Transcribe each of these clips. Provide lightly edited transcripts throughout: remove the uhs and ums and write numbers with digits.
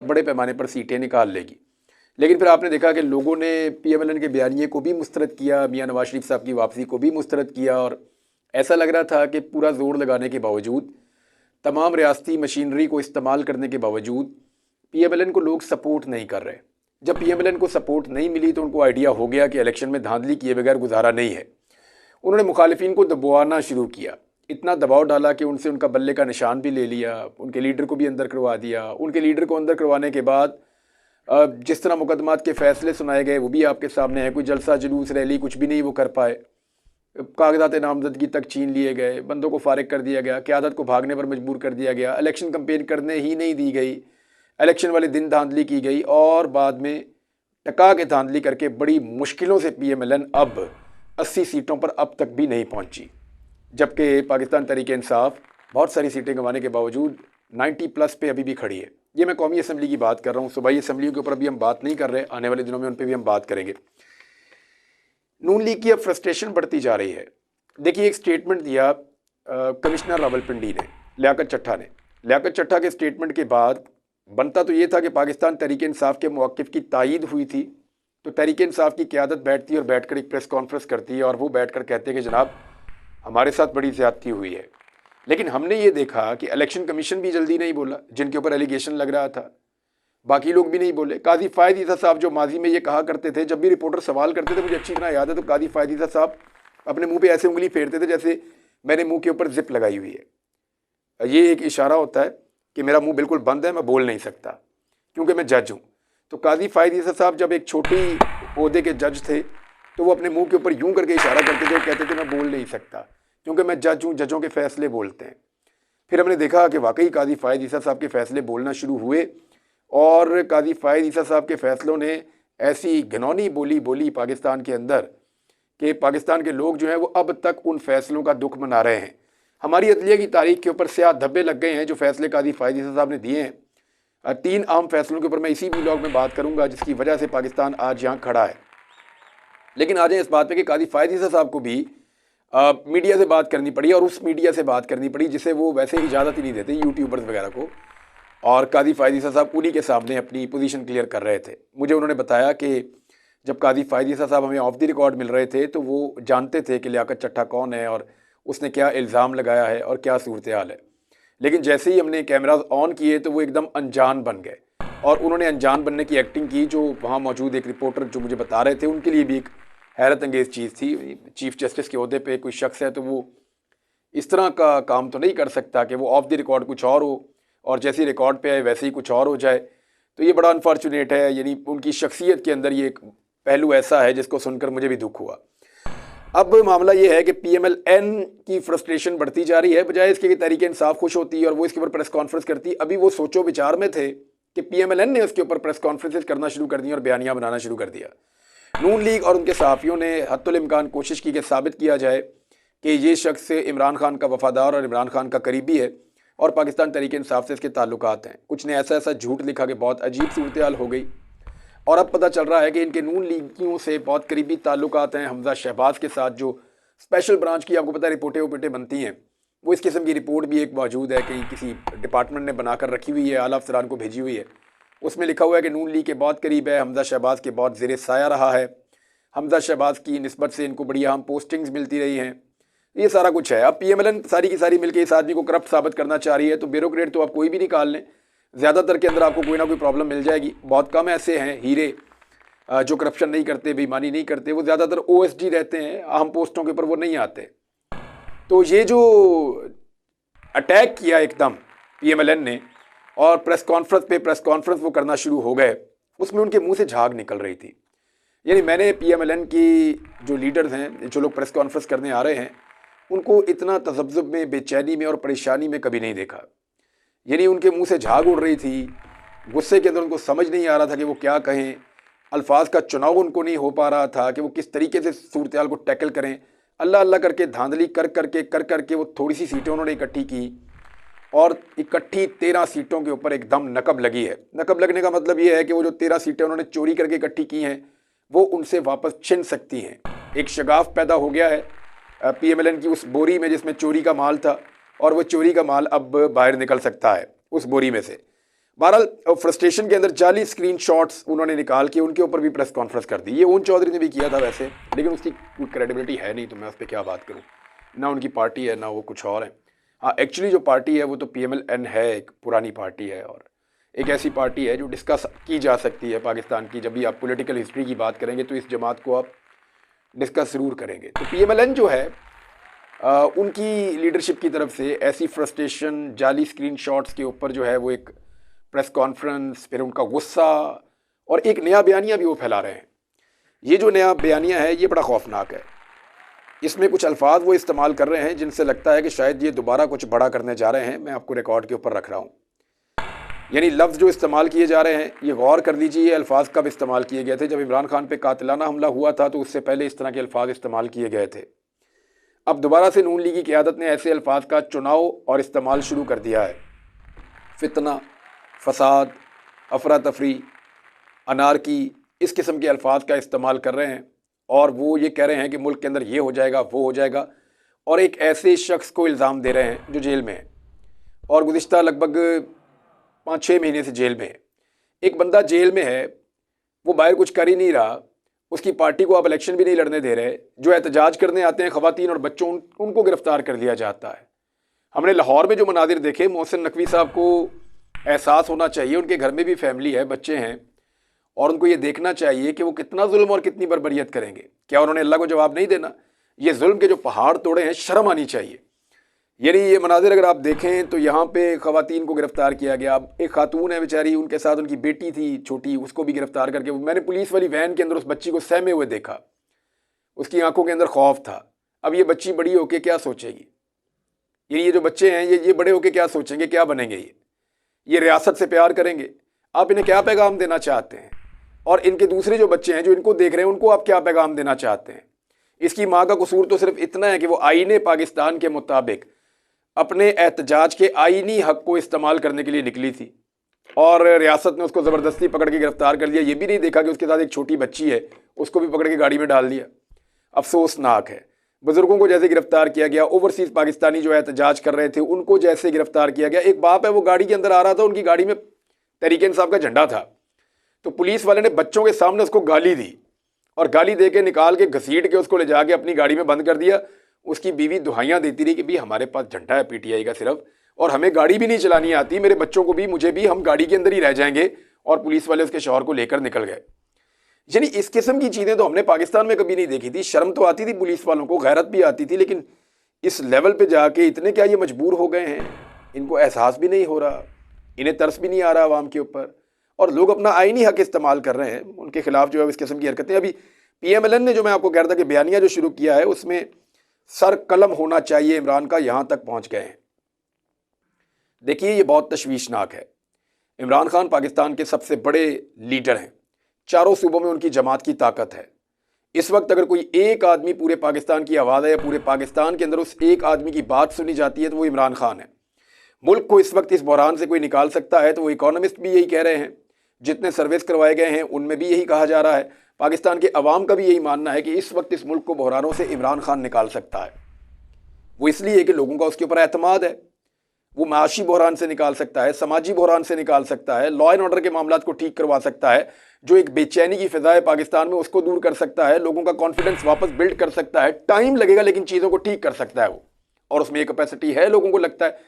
बड़े पैमाने पर सीटें निकाल लेगी। लेकिन फिर आपने देखा कि लोगों ने पीएमएलएन के बयानिए को भी मुस्तरद किया, मियां नवाज शरीफ साहब की वापसी को भी मुस्तरद किया, और ऐसा लग रहा था कि पूरा जोर लगाने के बावजूद, तमाम रियासती मशीनरी को इस्तेमाल करने के बावजूद पीएमएलएन को लोग सपोर्ट नहीं कर रहे। जब पीएमएलएन को सपोर्ट नहीं मिली तो उनको आइडिया हो गया कि इलेक्शन में धांधली किए बगैर गुजारा नहीं है। उन्होंने मुखालिफिन को दबाना शुरू किया, इतना दबाव डाला कि उनसे उनका बल्ले का निशान भी ले लिया, उनके लीडर को भी अंदर करवा दिया। उनके लीडर को अंदर करवाने के बाद जिस तरह मुकदमात के फैसले सुनाए गए वो भी आपके सामने है। कोई जलसा जुलूस रैली कुछ भी नहीं वो कर पाए, कागजात नामजदगी तक छीन लिए गए, बंदों को फारिग कर दिया गया, क़यादत को भागने पर मजबूर कर दिया गया, इलेक्शन कंपेन करने ही नहीं दी गई, इलेक्शन वाले दिन धांधली की गई, और बाद में टका के धांधली करके बड़ी मुश्किलों से पीएमएलएन अब 80 सीटों पर अब तक भी नहीं पहुंची। जबकि पाकिस्तान तहरीक-ए-इंसाफ बहुत सारी सीटें गंवाने के बावजूद 90+ पे अभी भी खड़ी है। ये मैं कौमी असम्बली की बात कर रहा हूँ, सूबाई असम्बलियों के ऊपर अभी हम बात नहीं कर रहे, आने वाले दिनों में उन पर भी हम बात करेंगे। नून लीग की अब फ्रस्ट्रेशन बढ़ती जा रही है। देखिए, एक स्टेटमेंट दिया कमिश्नर रावलपिंडी ने, लियाकत चट्टा ने। लियाकत चट्टा के स्टेटमेंट के बाद बनता तो ये था कि पाकिस्तान तहरीक-ए-इंसाफ के मौक़िफ़ की तायीद हुई थी, तो तहरीक-ए-इंसाफ की क़यादत बैठती और बैठकर एक प्रेस कॉन्फ्रेंस करती है और वो बैठकर कहते हैं कि जनाब हमारे साथ बड़ी ज़्यादती हुई है। लेकिन हमने ये देखा कि इलेक्शन कमीशन भी जल्दी नहीं बोला, जिनके ऊपर एलिगेशन लग रहा था, बाकी लोग भी नहीं बोले। काजी फ़ायद ईसा साहब जो माजी में ये कहा करते थे, जब भी रिपोर्टर सवाल करते थे, मुझे अच्छी तरह याद है, तो काजी फ़ायद ईसा साहब अपने मुंह पे ऐसे उंगली फेरते थे जैसे मैंने मुंह के ऊपर जिप लगाई हुई है। ये एक इशारा होता है कि मेरा मुंह बिल्कुल बंद है, मैं बोल नहीं सकता क्योंकि मैं जज हूँ। तो काजी फ़ायद ईसा साहब जब एक छोटी ओहदे के जज थे तो वो अपने मुंह के ऊपर यूं करके इशारा करते थे, कहते थे मैं बोल नहीं सकता क्योंकि मैं जज हूँ, जजों के फैसले बोलते हैं। फिर हमने देखा कि वाकई काजी फ़ायद ईसा साहब के फैसले बोलना शुरू हुए और काजी फ़ायद ईसा साहब के फैसलों ने ऐसी घिनौनी बोली बोली पाकिस्तान के अंदर कि पाकिस्तान के लोग जो हैं वो अब तक उन फैसलों का दुख मना रहे हैं। हमारी अदलिया की तारीख के ऊपर स्याह धब्बे लग गए हैं जो फैसले काजी फ़ायद ईसा साहब ने दिए हैं। 3 अहम फैसलों के ऊपर मैं इसी व्लॉग में बात करूंगा जिसकी वजह से पाकिस्तान आज यहाँ खड़ा है। लेकिन आ जाए इस बात पे कि काजी फ़ायद ईसा साहब को भी मीडिया से बात करनी पड़ी, और उस मीडिया से बात करनी पड़ी जिसे वो वैसे इजाज़त ही नहीं देते, यूट्यूबर्स वगैरह को। और काजी फ़ायद ईसा साहब उन्हीं के सामने अपनी पोजीशन क्लियर कर रहे थे। मुझे उन्होंने बताया कि जब काजी फ़ायद ईसा साहब हमें ऑफ द रिकॉर्ड मिल रहे थे तो वो जानते थे कि लियाकत चट्टा कौन है और उसने क्या इल्ज़ाम लगाया है और क्या सूरत हाल है। लेकिन जैसे ही हमने कैमराज ऑन किए तो वो एकदम अनजान बन गए, और उन्होंने अनजान बनने की एक्टिंग की जो वहाँ मौजूद एक रिपोर्टर जो मुझे बता रहे थे उनके लिए भी एक हैरत अंगेज़ चीज़ थी। चीफ जस्टिस के ओहदे पे कोई शख्स है तो वो इस तरह का काम तो नहीं कर सकता कि वो ऑफ द रिकॉर्ड कुछ और हो और जैसे रिकॉर्ड पे आए वैसे ही कुछ और हो जाए। तो ये बड़ा अनफॉर्चुनेट है, यानी उनकी शख्सियत के अंदर ये एक पहलू ऐसा है जिसको सुनकर मुझे भी दुख हुआ। अब मामला ये है कि पीएमएलएन की फ्रस्ट्रेशन बढ़ती जा रही है, बजाय इसके कि तहरीक-ए-इंसाफ खुश होती और वो इसके ऊपर प्रेस कॉन्फ्रेंस करती। अभी वो सोचो विचार में थे कि पीएमएलएन ने उसके ऊपर प्रेस कॉन्फ्रेंसेस करना शुरू कर दी और बयानियाँ बनाना शुरू कर दिया। नून लीग और उनके सहाफ़ियों ने हत्तुल इम्कान कोशिश की कि साबित किया जाए कि ये शख्स इमरान खान का वफ़ादार और इमरान खान का करीबी है और पाकिस्तान तहरीक-ए-इंसाफ से इसके ताल्लुकात हैं। कुछ ने ऐसा ऐसा झूठ लिखा कि बहुत अजीब सूरत हाल हो गई, और अब पता चल रहा है कि इनके नून लीगियों से बहुत करीबी ताल्लुकात हैं हमजा शहबाज के साथ, जो स्पेशल ब्रांच की आपको पता है रिपोर्टें वोटें बनती हैं। वो इस किस्म की रिपोर्ट भी एक मौजूद है कि किसी डिपार्टमेंट ने बनाकर रखी हुई है, आला अफसरान को भेजी हुई है। उसमें लिखा हुआ है कि नून लीग के बहुत करीब है, हमजा शहबाज के बहुत ज़ेरे साया रहा है, हमजा शहबाज की निस्बत से इनको बड़ी अहम पोस्टिंग्स मिलती रही हैं, ये सारा कुछ है। अब पीएमएलएन सारी की सारी मिलकर इस आदमी को करप्ट साबित करना चाह रही है, तो ब्यूरोक्रेट तो आप कोई भी निकाल लें, ज़्यादातर के अंदर आपको कोई ना कोई प्रॉब्लम मिल जाएगी। बहुत कम ऐसे हैं हीरे जो करप्शन नहीं करते, बेईमानी नहीं करते, वो ज़्यादातर ओएसडी रहते हैं, अहम पोस्टों के ऊपर वो नहीं आते। तो ये जो अटैक किया एकदम पीएमएलएन ने और प्रेस कॉन्फ्रेंस वो करना शुरू हो गए, उसमें उनके मुंह से झाग निकल रही थी। यानी मैंने पीएमएलएन की जो लीडर्स हैं, जो लोग प्रेस कॉन्फ्रेंस करने आ रहे हैं, उनको इतना तज़ब्ज़ुब में, बेचैनी में और परेशानी में कभी नहीं देखा। यानी उनके मुंह से झाग उड़ रही थी, गुस्से के अंदर उनको समझ नहीं आ रहा था कि वो क्या कहें, अल्फाज का चुनाव उनको नहीं हो पा रहा था कि वो किस तरीके से सूरत हाल को टैकल करें। अल्लाह अल्लाह करके धांधली कर करके वो थोड़ी सी सीटें उन्होंने इकट्ठी की और इकट्ठी 13 सीटों के ऊपर एकदम नकब लगी है। नकब लगने का मतलब ये है कि वो जो 13 सीटें उन्होंने चोरी करके इकट्ठी की हैं वो उनसे वापस छिन सकती हैं। एक शगाफ पैदा हो गया है पीएमएलएन की उस बोरी में जिसमें चोरी का माल था, और वो चोरी का माल अब बाहर निकल सकता है उस बोरी में से। बहरहाल फ्रस्ट्रेशन के अंदर जाली स्क्रीनशॉट्स उन्होंने निकाल के उनके ऊपर भी प्रेस कॉन्फ्रेंस कर दी। ये ओन चौधरी ने भी किया था वैसे, लेकिन उसकी कोई क्रेडिबिलिटी है नहीं, तो मैं उस पर क्या बात करूँ। ना उनकी पार्टी है, ना वो कुछ और है। हाँ, एक्चुअली जो पार्टी है वो तो PMLN है, एक पुरानी पार्टी है और एक ऐसी पार्टी है जो डिस्कस की जा सकती है पाकिस्तान की। जब भी आप पॉलिटिकल हिस्ट्री की बात करेंगे तो इस जमात को आप डिस्कस ज़रूर करेंगे। तो PMLN जो है उनकी लीडरशिप की तरफ से ऐसी फ्रस्ट्रेशन, जाली स्क्रीनशॉट्स के ऊपर जो है वो एक प्रेस कॉन्फ्रेंस, फिर उनका गुस्सा और एक नया बयानिया भी वो फैला रहे हैं। ये जो नया बयानिया है ये बड़ा खौफनाक है। इसमें कुछ अल्फाज वो इस्तेमाल कर रहे हैं जिनसे लगता है कि शायद ये दोबारा कुछ बड़ा करने जा रहे हैं। मैं आपको रिकॉर्ड के ऊपर रख रहा हूँ। यानी लफ्ज़ जो इस्तेमाल किए जा रहे हैं, ये गौर कर लीजिए, ये अल्फाज कब इस्तेमाल किए गए थे। जब इमरान खान पे कातिलाना हमला हुआ था तो उससे पहले इस तरह के अल्फाज इस्तेमाल किए गए थे। अब दोबारा से नून लीग की क़यादत ने ऐसे अल्फाज का चुनाव और इस्तेमाल शुरू कर दिया है। फितना, फसाद, अफरा तफरी, अनारकी, इस किस्म के अल्फाज का इस्तेमाल कर रहे हैं और वो ये कह रहे हैं कि मुल्क के अंदर ये हो जाएगा, वो हो जाएगा, और एक ऐसे शख्स को इल्ज़ाम दे रहे हैं जो जेल में है और गुज़िश्ता लगभग 5-6 महीने से जेल में है। एक बंदा जेल में है, वो बाहर कुछ कर ही नहीं रहा, उसकी पार्टी को आप इलेक्शन भी नहीं लड़ने दे रहे, जो एहतजाज करने आते हैं ख़वातीन और बच्चों, उनको गिरफ़्तार कर लिया जाता है। हमने लाहौर में जो मनाजिर देखे, मोहसिन नकवी साहब को एहसास होना चाहिए, उनके घर में भी फैमिली है, बच्चे हैं, और उनको ये देखना चाहिए कि वो कितना जुल्म और कितनी बर्बरियत करेंगे। क्या उन्होंने अल्लाह को जवाब नहीं देना? ये जुल्म के जो पहाड़ तोड़े हैं, शर्म आनी चाहिए। यानी ये मनाजिर अगर आप देखें तो यहाँ पे ख़वातीन को गिरफ़्तार किया गया। अब एक खातून है बेचारी, उनके साथ उनकी बेटी थी छोटी, उसको भी गिरफ़्तार करके, मैंने पुलिस वाली वैन के अंदर उस बच्ची को सहमे हुए देखा, उसकी आंखों के अंदर खौफ था। अब ये बच्ची बड़ी होके क्या सोचेगी? ये जो बच्चे हैं ये बड़े होके क्या सोचेंगे, क्या बनेंगे? ये रियासत से प्यार करेंगे? आप इन्हें क्या पैगाम देना चाहते हैं? और इनके दूसरे जो बच्चे हैं जो इनको देख रहे हैं, उनको आप क्या पैगाम देना चाहते हैं? इसकी माँ का कसूर तो सिर्फ इतना है कि वो आईने पाकिस्तान के मुताबिक अपने एहतजाज के आईनी हक को इस्तेमाल करने के लिए निकली थी और रियासत ने उसको ज़बरदस्ती पकड़ के गिरफ्तार कर लिया। ये भी नहीं देखा कि उसके साथ एक छोटी बच्ची है, उसको भी पकड़ के गाड़ी में डाल दिया। अफसोसनाक है। बुजुर्गों को जैसे गिरफ्तार किया गया, ओवरसीज़ पाकिस्तानी जो एहतजाज कर रहे थे उनको जैसे गिरफ्तार किया गया। एक बाप है, वो गाड़ी के अंदर आ रहा था, उनकी गाड़ी में तहरीक इंसाफ का झंडा था, तो पुलिस वाले ने बच्चों के सामने उसको गाली दी और गाली दे के निकाल के घसीट के उसको ले जाके अपनी गाड़ी में बंद कर दिया। उसकी बीवी दुहाइयाँ देती रही कि भाई हमारे पास झंडा है PTI का सिर्फ, और हमें गाड़ी भी नहीं चलानी आती, मेरे बच्चों को भी, मुझे भी, हम गाड़ी के अंदर ही रह जाएंगे। और पुलिस वाले उसके शौहर को लेकर निकल गए। यानी इस किस्म की चीज़ें तो हमने पाकिस्तान में कभी नहीं देखी थी। शर्म तो आती थी पुलिस वालों को, गैरत भी आती थी, लेकिन इस लेवल पे जाके इतने क्या ये मजबूर हो गए हैं? इनको एहसास भी नहीं हो रहा, इन्हें तरस भी नहीं आ रहा आवाम के ऊपर, और लोग अपना आईनी हक इस्तेमाल कर रहे हैं। उनके खिलाफ जो है इस किस्म की हरकतें, अभी PMLN ने जो मैं आपको कह रहा था कि बयानिया जो शुरू किया है, उसमें सर कलम होना चाहिए इमरान का, यहाँ तक पहुँच गए हैं। देखिए ये बहुत तशवीशनाक है। इमरान खान पाकिस्तान के सबसे बड़े लीडर हैं, चारों सूबों में उनकी जमात की ताकत है। इस वक्त अगर कोई एक आदमी पूरे पाकिस्तान की आवाज़ है या पूरे पाकिस्तान के अंदर उस एक आदमी की बात सुनी जाती है तो वो इमरान खान है। मुल्क को इस वक्त इस बहरान से कोई निकाल सकता है तो वो इकोनॉमिस्ट भी यही कह रहे हैं, जितने सर्वेस करवाए गए हैं उनमें भी यही कहा जा रहा है। पाकिस्तान के अवाम का भी यही मानना है कि इस वक्त इस मुल्क को बहरानों से इमरान खान निकाल सकता है। वो इसलिए कि लोगों का उसके ऊपर एतमाद है। वो माशी बहरान से निकाल सकता है, समाजी बहरान से निकाल सकता है, लॉ एंड ऑर्डर के मामलात को ठीक करवा सकता है, जो एक बेचैनी की फिजा है पाकिस्तान में उसको दूर कर सकता है, लोगों का कॉन्फिडेंस वापस बिल्ड कर सकता है। टाइम लगेगा लेकिन चीज़ों को ठीक कर सकता है वो, और उसमें एक कैपेसिटी है, लोगों को लगता है।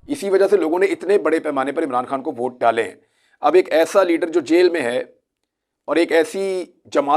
इसी वजह से लोगों ने इतने बड़े पैमाने पर इमरान खान को वोट डाले हैं। अब एक ऐसा लीडर जो जेल में है और एक ऐसी जमात